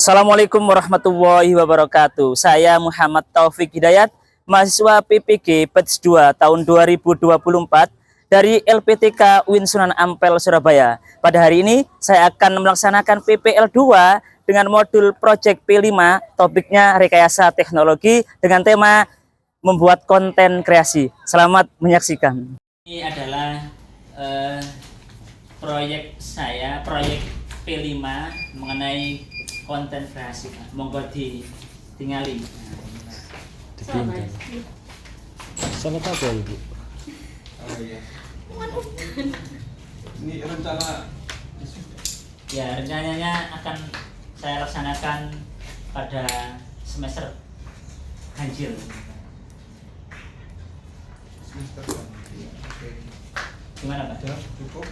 Assalamualaikum warahmatullahi wabarakatuh. Saya Muhammad Taufik Hidayat, mahasiswa PPG Batch 2 tahun 2024 dari LPTK UIN Sunan Ampel, Surabaya. Pada hari ini saya akan melaksanakan PPL 2 dengan modul Project P5, topiknya rekayasa teknologi dengan tema membuat konten kreasi. Selamat menyaksikan. Ini adalah proyek saya, proyek P5 mengenai konten kreasi. Monggo ditinggali. Salah apa Ibu? Oh iya. Ini rencana. Ya, rencananya akan saya laksanakan pada semester ganjil. Semester kan? Oke. Gimana Pak? Ya, cukup.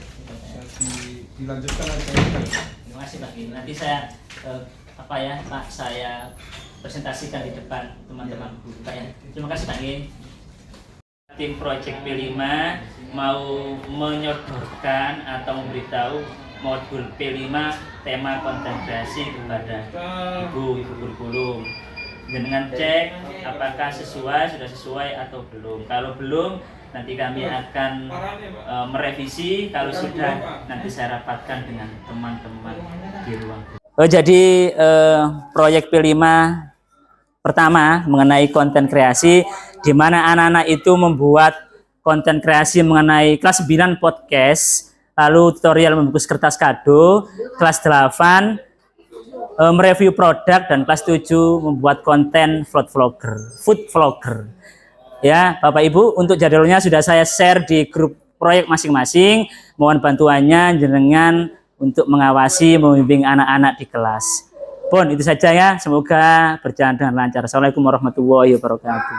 Dilanjutkan aja. Terima kasih Pak. Nanti saya Pak, saya presentasikan di depan teman-teman guru Pak ya. Terima kasih Pak. Tim Project P5 mau menyodorkan atau memberitahu modul P5 tema konten kreasi kepada ibu kurikulum. Dengan cek apakah sudah sesuai atau belum. Kalau belum, nanti kami akan merevisi. Kalau sudah, nanti saya rapatkan dengan teman-teman di ruang. Jadi proyek P5 pertama mengenai konten kreasi, di mana anak-anak itu membuat konten kreasi mengenai kelas 9 podcast, lalu tutorial membungkus kertas kado, kelas 8 mereview produk, dan kelas 7 membuat konten food vlogger. Ya, Bapak Ibu, untuk jadwalnya sudah saya share di grup proyek masing-masing. Mohon bantuannya jenengan untuk mengawasi, membimbing anak-anak di kelas. Pun itu saja ya, semoga berjalan dengan lancar. Assalamualaikum warahmatullahi wabarakatuh.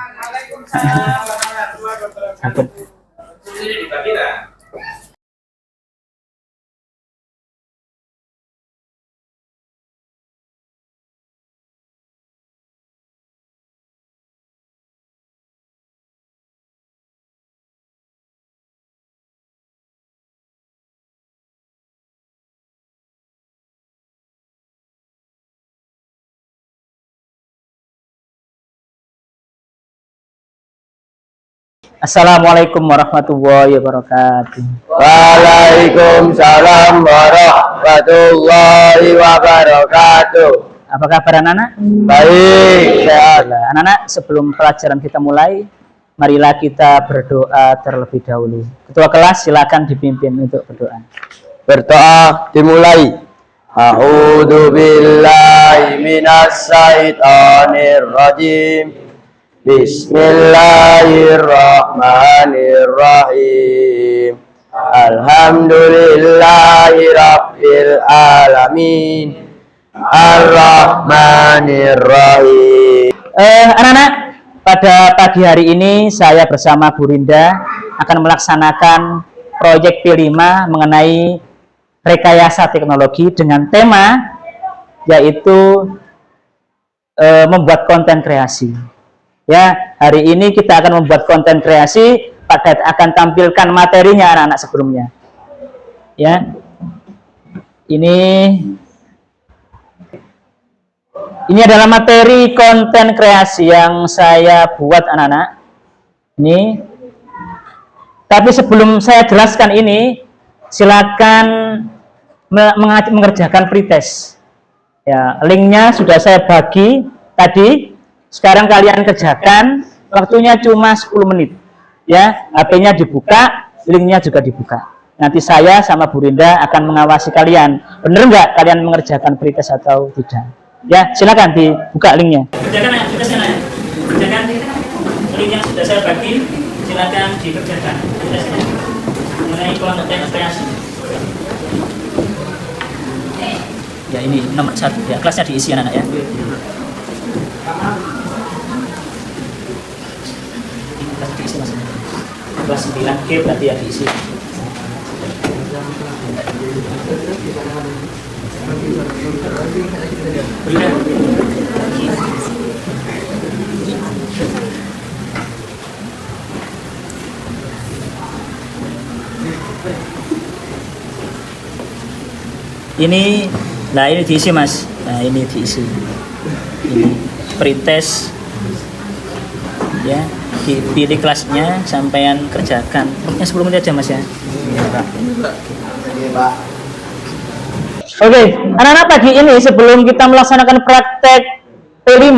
Assalamualaikum warahmatullahi wabarakatuh. Waalaikumsalam warahmatullahi wabarakatuh. Apa kabar anak-anak? Baik, sehat. Anak-anak, sebelum pelajaran kita mulai, marilah kita berdoa terlebih dahulu. Ketua kelas silakan dipimpin untuk berdoa. Berdoa dimulai. A'udzu billahi minas syaitonir rajim. Bismillahirrahmanirrahim. Alhamdulillahirabbil alamin. Ar-Rahmanir-Rahim. Anak-anak, pada pagi hari ini saya bersama Bu Rinda akan melaksanakan proyek P5 mengenai rekayasa teknologi dengan tema yaitu membuat konten kreasi. Ya, hari ini kita akan membuat konten kreasi, akan tampilkan materinya anak-anak sebelumnya. Ya, ini adalah materi konten kreasi yang saya buat anak-anak. Ini. Tapi sebelum saya jelaskan ini, silakan mengerjakan pretest. Ya, linknya sudah saya bagi tadi. Sekarang kalian kerjakan, waktunya cuma 10 menit. Ya, HP-nya dibuka, linknya juga dibuka. Nanti saya sama Bu Rinda akan mengawasi kalian. Bener nggak kalian mengerjakan pretest atau tidak? Ya, silakan dibuka linknya. Kerjakan link yang sudah saya bagi, silakan dikerjakan. Mengenai konten kreasi. Ya, ini nomor 1 ya, kelasnya diisi anak-anak ya. Kelas diisi maksudnya. Kelas 9G berarti ya diisi. Ini Nah ini diisi mas, nah ini diisi, ini pretest, ya dipilih kelasnya, sampean kerjakan. Yang 10 menit aja mas ya. Oke, anak-anak pagi ini sebelum kita melaksanakan praktek P5,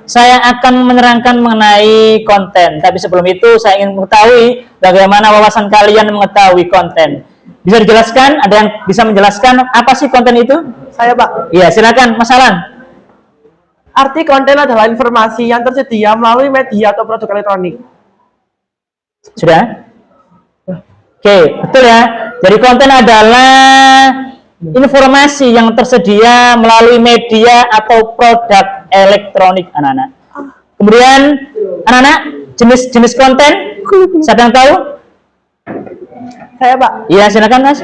saya akan menerangkan mengenai konten. Tapi sebelum itu saya ingin mengetahui bagaimana wawasan kalian mengetahui konten. Bisa dijelaskan? Ada yang bisa menjelaskan apa sih konten itu? Saya, Pak. Iya, silakan Mas Alan. Arti konten adalah informasi yang tersedia melalui media atau produk elektronik. Sudah? Oke, betul ya. Jadi konten adalah informasi yang tersedia melalui media atau produk elektronik, anak-anak. Kemudian, anak-anak, jenis-jenis konten, siapa yang tahu? Saya, Pak. Iya, silakan Mas.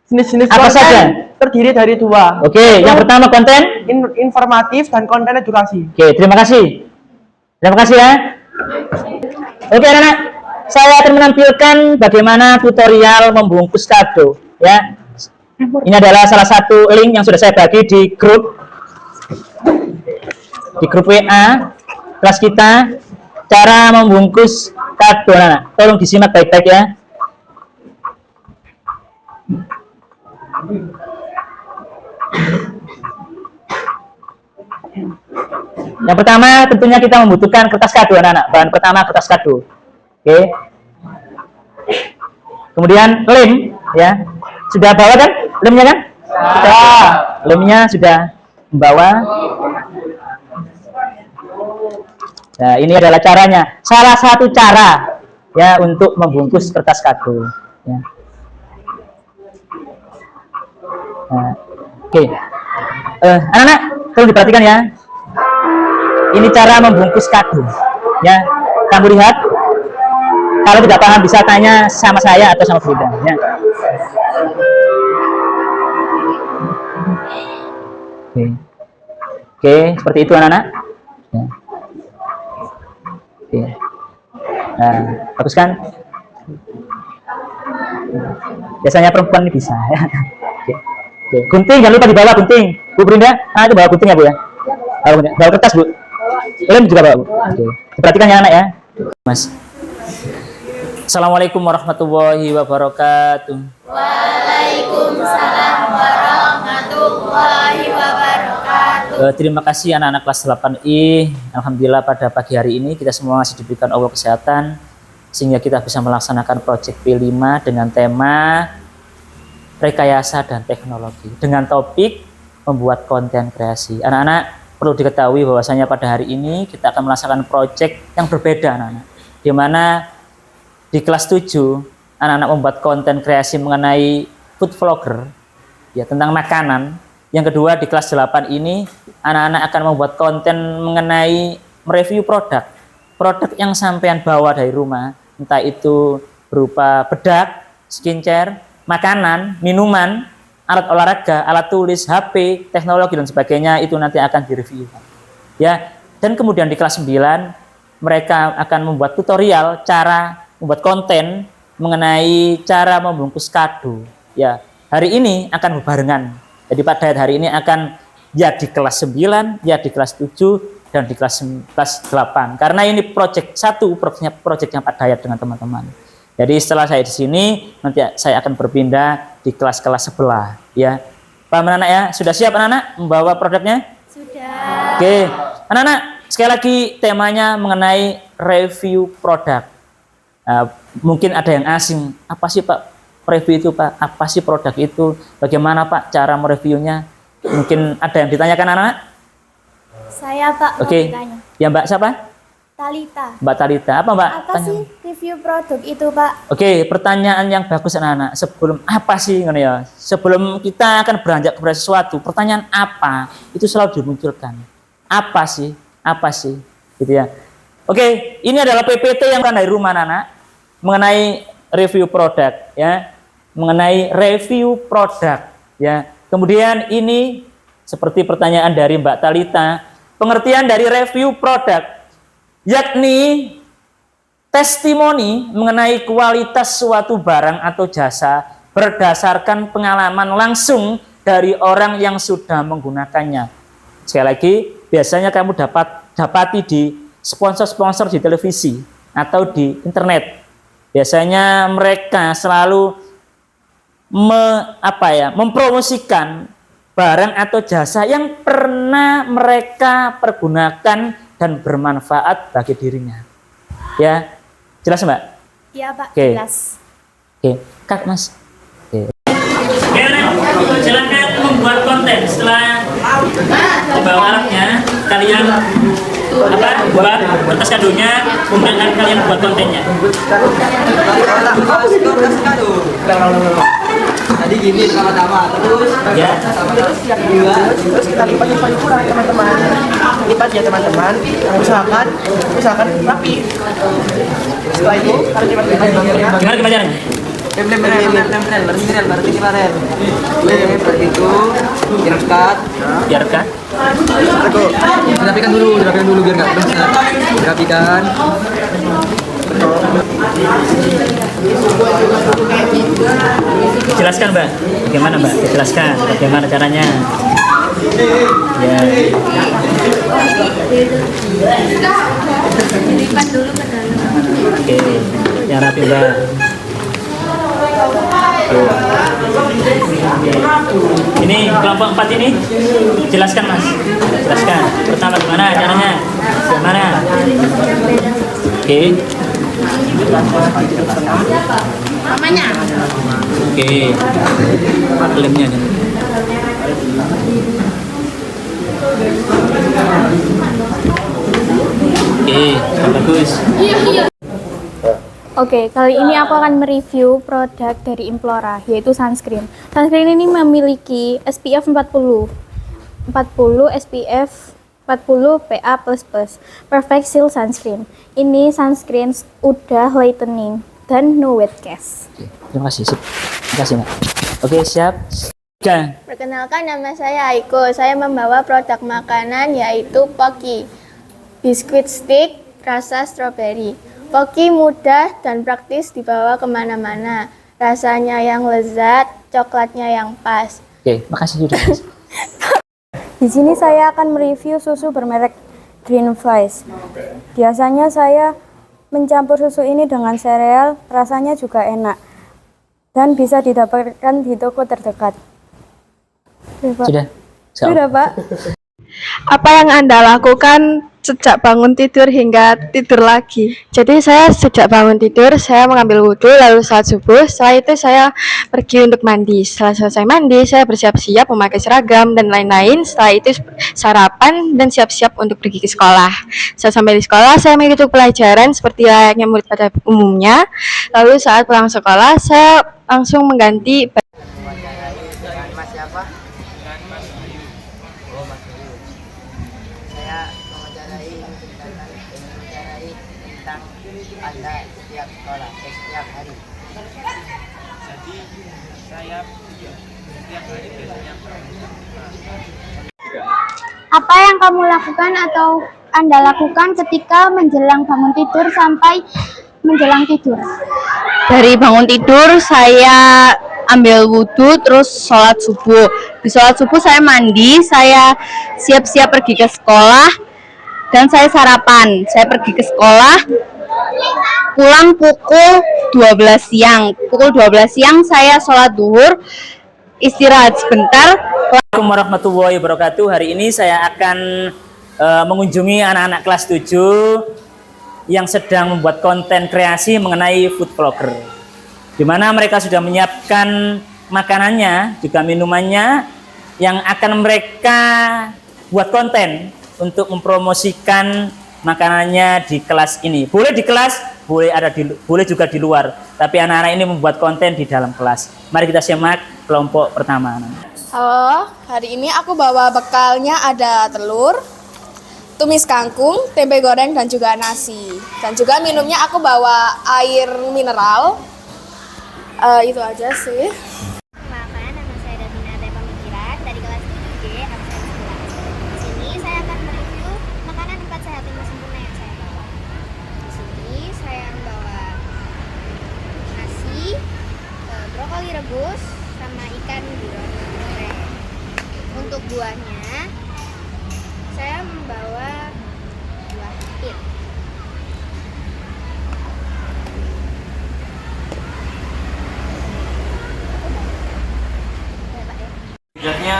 Jenis-jenis Apa konten saja? terdiri dari dua. Oke, yang pertama konten. Informatif dan konten edukasi. Oke, terima kasih. Terima kasih ya. Oke, anak-anak, saya akan menampilkan bagaimana tutorial membungkus kado. Ya, ini adalah salah satu link yang sudah saya bagi di grup WA kelas kita. Cara membungkus kado, anak-anak. Tolong disimak baik-baik ya. Yang pertama tentunya kita membutuhkan kertas kado, anak-anak. Bahan pertama kertas kado. Oke. Kemudian lem, ya. Sudah bawa kan? Lemnya kan? Sudah. Lemnya sudah membawa. Nah, ini adalah caranya. Salah satu cara ya untuk membungkus kertas kado. Ya. Nah, oke. Anak-anak, perlu diperhatikan ya. Ini cara membungkus kado. Ya, kamu lihat. Kalau tidak paham bisa tanya sama saya atau sama Frida. Ya. Oke, seperti itu anak-anak. Ya. Oke. Nah, bagus kan? Biasanya perempuan ini bisa. Ya. Oke. Gunting jangan lupa dibawa gunting. Bu Brinda, itu bawa gunting ya Bu ya. Bawa kertas Bu. Lem juga bawa Bu. Oke. Perhatikan ya anak ya. Mas. Assalamualaikum warahmatullahi wabarakatuh. Waalaikumsalam warahmatullahi wabarakatuh. Terima kasih anak-anak kelas 8I. Alhamdulillah pada pagi hari ini kita semua masih diberikan Allah kesehatan sehingga kita bisa melaksanakan proyek P5 dengan tema rekayasa dan teknologi dengan topik membuat konten kreasi. Anak-anak perlu diketahui bahwasanya pada hari ini kita akan melaksanakan proyek yang berbeda, anak-anak, di mana di kelas 7 anak-anak membuat konten kreasi mengenai food vlogger ya, tentang makanan. Yang kedua di kelas 8 ini anak-anak akan membuat konten mengenai mereview produk yang sampean bawa dari rumah, entah itu berupa bedak, skincare, makanan, minuman, alat olahraga, alat tulis, HP, teknologi dan sebagainya, itu nanti akan direview ya. Dan kemudian di kelas 9 mereka akan membuat tutorial cara membuat konten mengenai cara membungkus kado ya. Hari ini akan berbarengan. Jadi pada hari ini akan ya di kelas 9, ya di kelas 7 dan di kelas 8. Karena ini proyek satu, proyeknya Pak Dayat dengan teman-teman. Jadi setelah saya di sini nanti saya akan berpindah di kelas-kelas sebelah ya. Paham anak-anak ya? Sudah siap anak-anak membawa produknya? Sudah. Oke. Anak-anak, sekali lagi temanya mengenai review produk. Mungkin ada yang asing, apa sih Pak review itu Pak? Apa sih produk itu? Bagaimana Pak cara mereviewnya? Mungkin ada yang ditanyakan anak-anak? Saya Pak mau Oke. bertanya. Ya Mbak siapa? Talita. Mbak Talita. Apa Mbak? Apa sih review produk itu Pak? Oke, pertanyaan yang bagus anak-anak. Sebelum apa sih ngono ya? Sebelum kita akan beranjak kepada sesuatu, pertanyaan apa itu selalu dimunculkan. Apa sih? Apa sih? Gitu ya. Oke, ini adalah PPT yang kan dari rumah anak-anak mengenai review produk ya. Mengenai review produk ya. Kemudian ini seperti pertanyaan dari Mbak Talita, pengertian dari review produk yakni testimoni mengenai kualitas suatu barang atau jasa berdasarkan pengalaman langsung dari orang yang sudah menggunakannya. Sekali lagi, biasanya kamu dapati di sponsor-sponsor di televisi atau di internet. Biasanya mereka selalu mempromosikan barang atau jasa yang pernah mereka pergunakan dan bermanfaat bagi dirinya. Ya, jelas Mbak? Iya Pak, Oke. jelas. Oke, Kak Mas. Oke. Silakan membuat konten setelah membawa alatnya, kalian buat kertas kadonya, kemudian kalian buat kontennya. Tadi gini pertama, terus Ya. Terus yang kedua, terus kita lipat yang paling kurang teman-teman. Lipat ya teman-teman. Usahakan rapi. Setelah itu kalian lipat bagiannya. Gimana caranya? berarti kemarin. Berarti itu direkat. Biarkan. Dirapikan dulu biar nggak benar. Dirapikan. Jelaskan Mbak, bagaimana Mbak? Jelaskan bagaimana caranya. Ya. Lipat dulu ke dalam. Oke, yang rapi Mbak. Ini kelompok 4 ini, jelaskan Mas. Jelaskan. Pertama gimana caranya? Gimana? Oke. Namanya? Oke. Lemnya nih. Oke, bagus. Oke, kali ini aku akan mereview produk dari Implora, yaitu sunscreen. Sunscreen ini memiliki SPF 40 SPF 40 PA++, Perfect Seal Sunscreen. Ini sunscreen udah lightening dan no wet cast. Oke, terima kasih. Sip. Terima kasih, Mbak. Oke, siap. Oke. Perkenalkan, nama saya Aiko. Saya membawa produk makanan yaitu Pocky, biskuit stick rasa strawberry. Pocky mudah dan praktis dibawa kemana-mana. Rasanya yang lezat, coklatnya yang pas. Oke, makasih sudah. Mas. Di sini saya akan mereview susu bermerek Green Flies. Biasanya saya mencampur susu ini dengan sereal, rasanya juga enak dan bisa didapatkan di toko terdekat. Sudah. Sudah, Pak. Apa yang Anda lakukan sejak bangun tidur hingga tidur lagi? Jadi saya sejak bangun tidur, saya mengambil wudhu, lalu salat subuh. Setelah itu saya pergi untuk mandi. Setelah selesai mandi, saya bersiap-siap memakai seragam dan lain-lain. Setelah itu sarapan dan siap-siap untuk pergi ke sekolah. Setelah sampai di sekolah, saya mengikuti pelajaran seperti layaknya murid pada umumnya. Lalu saat pulang sekolah, saya langsung mengganti Mas siapa? Oh, Mas Bayu. Saya mewawancarai tentang Anda setiap sekolah, setiap hari. Jadi saya setiap hari biasanya Apa yang kamu lakukan atau Anda lakukan ketika menjelang bangun tidur sampai menjelang tidur? Dari bangun tidur saya ambil wudhu, terus sholat subuh. Di sholat subuh saya mandi, saya siap-siap pergi ke sekolah, dan saya sarapan. Saya pergi ke sekolah, pulang pukul 12 siang. Pukul 12 siang saya sholat duhur, istirahat sebentar. Assalamualaikum warahmatullahi wabarakatuh. Hari ini saya akan mengunjungi anak-anak kelas 7 yang sedang membuat konten kreasi mengenai food vlogger, di mana mereka sudah menyiapkan makanannya, juga minumannya yang akan mereka buat konten untuk mempromosikan makanannya di kelas ini. Boleh di kelas, boleh juga di luar. Tapi anak-anak ini membuat konten di dalam kelas. Mari kita simak kelompok pertama. Halo, hari ini aku bawa bekalnya ada telur, tumis kangkung, tempe goreng, dan juga nasi. Dan juga minumnya aku bawa air mineral. Itu aja sih. Perkenalkan, nama saya Davina Teh Pemikiran dari kelas 7D absen 11. Di sini saya akan mereview makanan 4 sehat 5 sempurna yang saya bawa. Di sini saya membawa nasi, brokoli rebus, sama ikan goreng. karbohidratnya,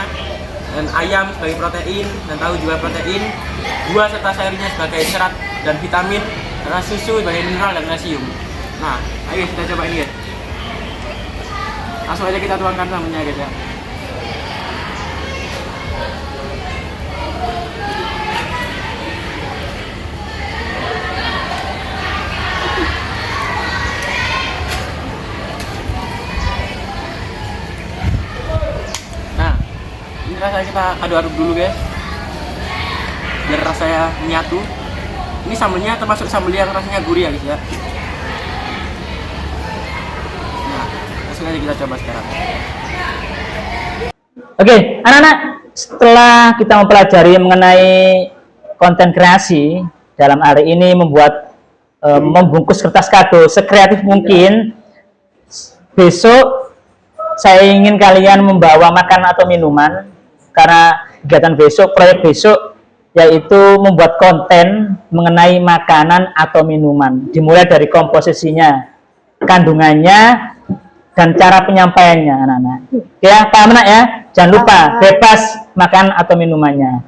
dan ayam sebagai protein, dan tahu juga protein, buah serta sayurnya sebagai serat dan vitamin, serta susu sebagai mineral dan kalsium. Nah, ayo kita coba ini guys. Langsung aja kita tuangkan sambalnya guys ya. Nah, ini rasanya kita aduk-aduk dulu guys, biar rasanya menyatu. Ini sambelnya termasuk sambal yang rasanya gurih ya guys ya. Nah, langsung aja kita coba sekarang. Oke, anak-anak, setelah kita mempelajari mengenai konten kreasi, dalam hari ini membuat membungkus kertas kado sekreatif mungkin, besok saya ingin kalian membawa makanan atau minuman, karena kegiatan besok, proyek besok, yaitu membuat konten mengenai makanan atau minuman, dimulai dari komposisinya, kandungannya, dan cara penyampaiannya, anak-anak. Ya, paham anak ya? Jangan lupa, bebas makan atau minumannya.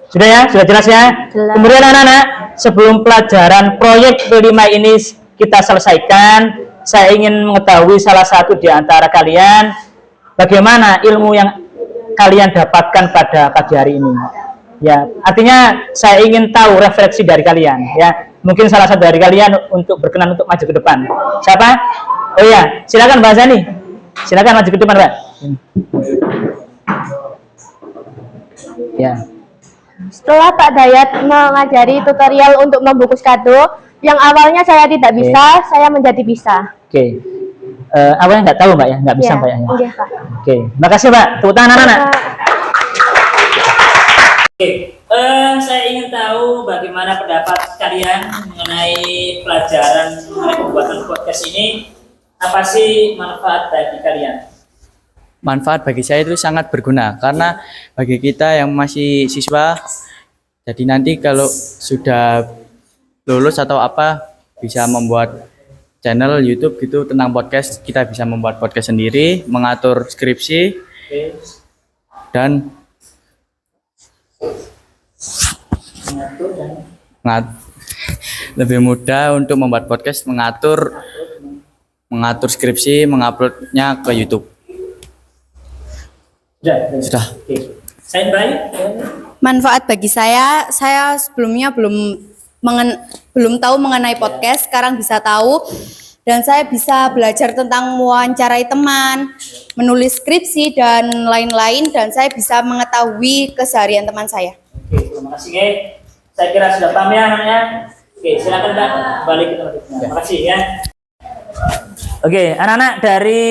Sudah ya? Sudah jelas ya? Jelas. Kemudian anak-anak, sebelum pelajaran proyek kelima ini kita selesaikan, saya ingin mengetahui salah satu di antara kalian, bagaimana ilmu yang kalian dapatkan pada pagi hari ini. Ya, artinya saya ingin tahu refleksi dari kalian. Ya, mungkin salah satu dari kalian untuk berkenan untuk maju ke depan. Siapa? Oh iya, silakan Mbak Zani. Silakan maju ke depan, Mbak. Ya. Setelah Pak Dayat mengajari tutorial untuk membungkus kado, yang awalnya saya tidak bisa, saya menjadi bisa. Oke. Awalnya nggak tahu Mbak ya, nggak bisa Ya, Mbak ya. iya, Pak. Oke, makasih Mbak. Tepuk tangan anak-anak. Oke, saya ingin tahu bagaimana pendapat kalian mengenai pelajaran mengenai pembuatan podcast ini. Apa sih manfaat bagi kalian? Manfaat bagi saya itu sangat berguna, karena bagi kita yang masih siswa, jadi nanti kalau sudah lulus atau apa, bisa membuat channel YouTube gitu tentang podcast. Kita bisa membuat podcast sendiri, mengatur skripsi, dan lebih mudah untuk membuat podcast, mengatur skripsi, menguploadnya ke YouTube. Sudah. Oke. Saya baik. Manfaat bagi saya sebelumnya belum tahu mengenai podcast, sekarang bisa tahu, dan saya bisa belajar tentang mewawancarai teman, menulis skripsi dan lain-lain, dan saya bisa mengetahui keseharian teman saya. Oke, terima kasih, Ge. Saya kira sudah paham ya anaknya. Oke, silakan Mbak balik ke tempat. Terima kasih ya. Oke, anak-anak, dari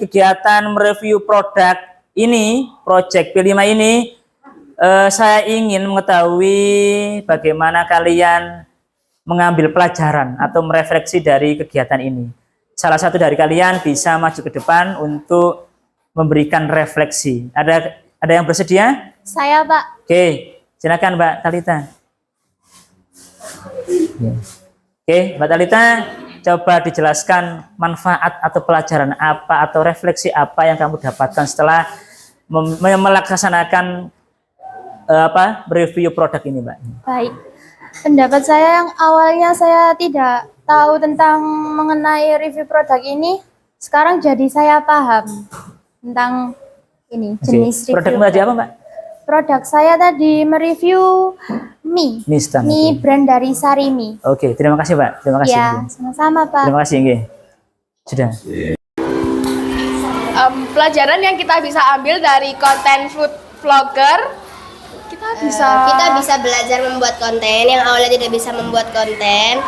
kegiatan mereview produk ini, project P5 ini, saya ingin mengetahui bagaimana kalian mengambil pelajaran atau merefleksi dari kegiatan ini. Salah satu dari kalian bisa maju ke depan untuk memberikan refleksi. Ada yang bersedia? Saya, Pak. Oke, silakan Mbak Talita. Oke, Mbak Talita, coba dijelaskan manfaat atau pelajaran apa atau refleksi apa yang kamu dapatkan setelah melaksanakan review produk ini, Mbak. Baik. Pendapat saya yang awalnya saya tidak tahu tentang mengenai review produk ini, sekarang jadi saya paham tentang ini, jenis review. Produk Mbak apa, Mbak? Produk saya tadi mereview mie. Mie brand dari Sarimi. Oke, terima kasih, Pak. Terima kasih. Ya, sama-sama, Pak. Terima kasih, Nggih. Sudah. Pelajaran yang kita bisa ambil dari konten food vlogger, kita Kita bisa belajar membuat konten yang awalnya tidak bisa membuat konten.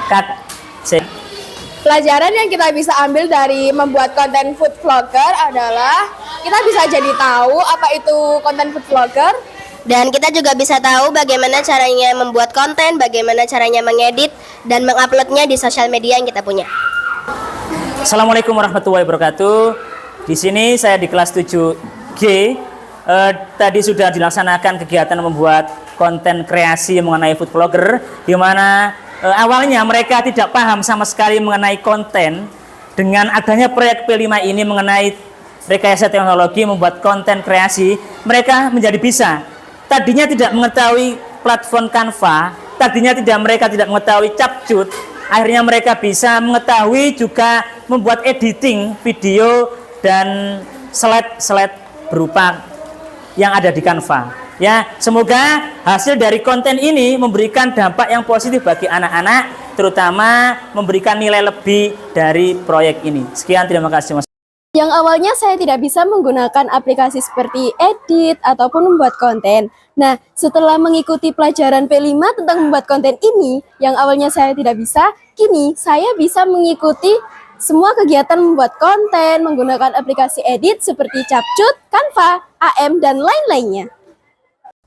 pelajaran yang kita bisa ambil dari membuat konten food vlogger adalah kita bisa jadi tahu apa itu konten food vlogger. Dan kita juga bisa tahu bagaimana caranya membuat konten, bagaimana caranya mengedit dan menguploadnya di sosial media yang kita punya. Assalamualaikum warahmatullahi wabarakatuh. Di sini saya di kelas 7G. Tadi sudah dilaksanakan kegiatan membuat konten kreasi mengenai food vlogger, di mana awalnya mereka tidak paham sama sekali mengenai konten. Dengan adanya proyek P5 ini mengenai rekayasa teknologi, membuat konten kreasi, mereka menjadi bisa. Tadinya tidak mengetahui platform Canva, tadinya mereka tidak mengetahui Capcut, akhirnya mereka bisa mengetahui juga membuat editing video dan slide berupa yang ada di Canva. Ya, semoga hasil dari konten ini memberikan dampak yang positif bagi anak-anak, terutama memberikan nilai lebih dari proyek ini. Sekian, terima kasih Mas. Yang awalnya saya tidak bisa menggunakan aplikasi seperti edit ataupun membuat konten. Nah, setelah mengikuti pelajaran P5 tentang membuat konten ini, yang awalnya saya tidak bisa, kini saya bisa mengikuti semua kegiatan membuat konten menggunakan aplikasi edit seperti Capcut, Canva, AM, dan lain-lainnya.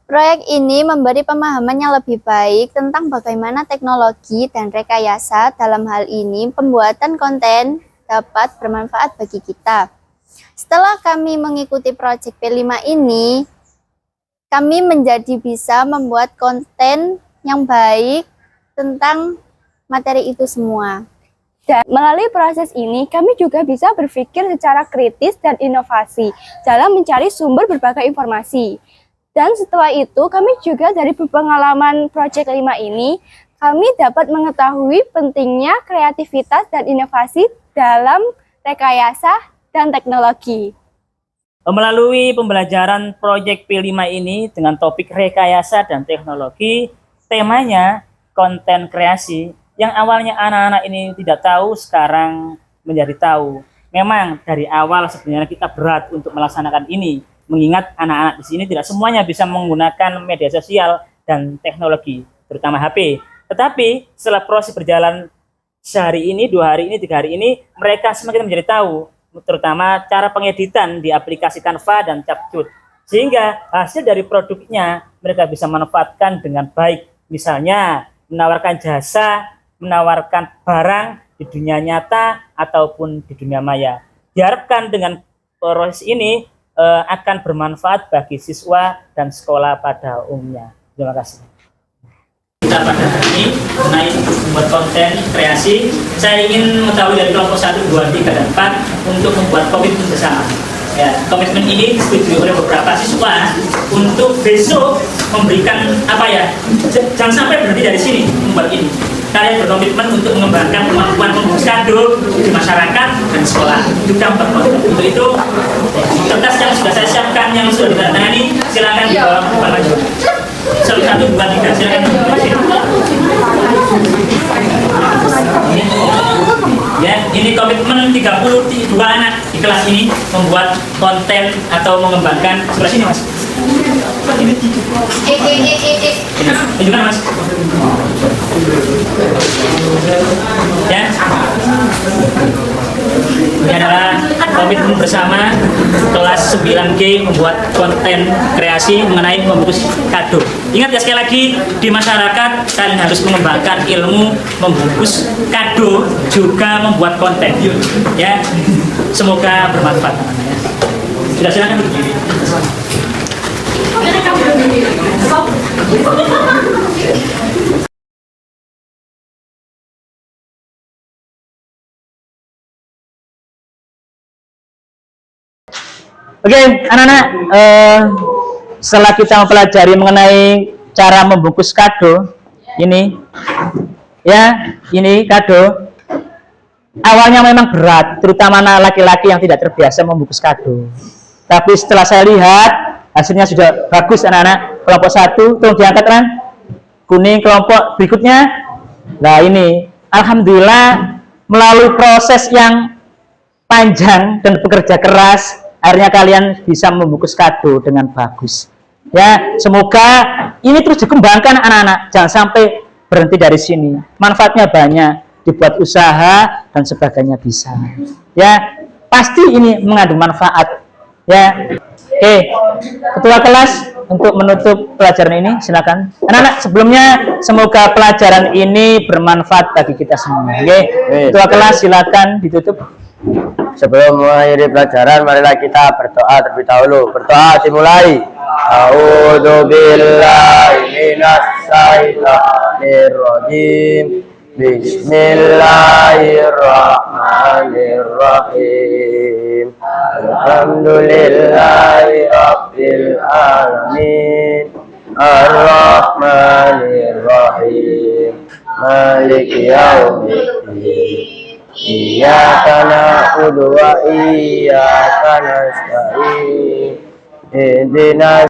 Proyek ini memberi pemahaman yang lebih baik tentang bagaimana teknologi dan rekayasa dalam hal ini pembuatan konten dapat bermanfaat bagi kita. Setelah kami mengikuti proyek P5 ini, kami menjadi bisa membuat konten yang baik tentang materi itu semua. Dan melalui proses ini, kami juga bisa berpikir secara kritis dan inovasi dalam mencari sumber berbagai informasi. Dan setelah itu, kami juga dari pengalaman Project 5 ini, kami dapat mengetahui pentingnya kreativitas dan inovasi dalam rekayasa dan teknologi. Melalui pembelajaran Project P5 ini dengan topik rekayasa dan teknologi, temanya konten kreasi, yang awalnya anak-anak ini tidak tahu, sekarang menjadi tahu. Memang dari awal sebenarnya kita berat untuk melaksanakan ini, mengingat anak-anak di sini tidak semuanya bisa menggunakan media sosial dan teknologi, terutama HP. Tetapi setelah proses berjalan sehari ini, 2 hari ini, 3 hari ini, mereka semakin menjadi tahu, terutama cara pengeditan di aplikasi Canva dan Capcut. Sehingga hasil dari produknya mereka bisa manfaatkan dengan baik. Misalnya menawarkan jasa, menawarkan barang di dunia nyata ataupun di dunia maya. Diharapkan dengan proses ini akan bermanfaat bagi siswa dan sekolah pada umumnya. Terima kasih. Kita pada hari ini mengenai membuat konten kreasi, saya ingin mengetahui dari kelompok 1, 2, 3, dan 4 untuk membuat komitmen bersama. Ya, komitmen ini disetujui oleh beberapa siswa untuk besok memberikan apa ya? Jangan sampai berhenti dari sini membuat ini. Kalian berkomitmen untuk mengembangkan kemampuan membungkus kado di masyarakat dan sekolah. Juga berkomitmen untuk itu. Kertas yang sudah saya siapkan, yang sudah ditandatangani, silakan dibawa ke depan maju. 1, 2, 3, silakan. Ya, ini komitmen 32 anak di kelas ini membuat konten atau mengembangkan. Sebelah sini, Mas. Tunjukkan, Mas. Ya. Ini adalah komitmen bersama kelas 9G membuat konten kreasi mengenai membungkus kado. Ingat ya, sekali lagi, di masyarakat kalian harus mengembangkan ilmu membungkus kado juga membuat konten. Ya, semoga bermanfaat. Sudah, silakan berdiri. Oke, anak-anak, setelah kita mempelajari mengenai cara membungkus kado, ini, ya, ini kado. Awalnya memang berat, terutama anak laki-laki yang tidak terbiasa membungkus kado. Tapi setelah saya lihat, hasilnya sudah bagus, anak-anak. Kelompok 1, tolong diangkat, kan? Kuning, kelompok berikutnya. Nah, ini, alhamdulillah, melalui proses yang panjang dan bekerja keras, akhirnya kalian bisa membungkus kado dengan bagus. Ya, semoga ini terus dikembangkan anak-anak, jangan sampai berhenti dari sini. Manfaatnya banyak, dibuat usaha dan sebagainya bisa. Ya, pasti ini mengandung manfaat. Ya, oke, ketua kelas untuk menutup pelajaran ini, silakan. Anak-anak, sebelumnya semoga pelajaran ini bermanfaat bagi kita semua. Oke, ketua kelas silakan ditutup. Sebelum mengakhiri pelajaran, marilah kita berdoa terlebih dahulu. Berdoa dimulai. A'udzu billahi minasyaitonir rajim. Bismillahirrahmanirrahim. Alhamdulillahi rabbil alamin. Ar-Rahmanir-Rahim. Maliki yaumiddin. Iyyaka na'budu wa iyyaka nasta'in. Ihdinas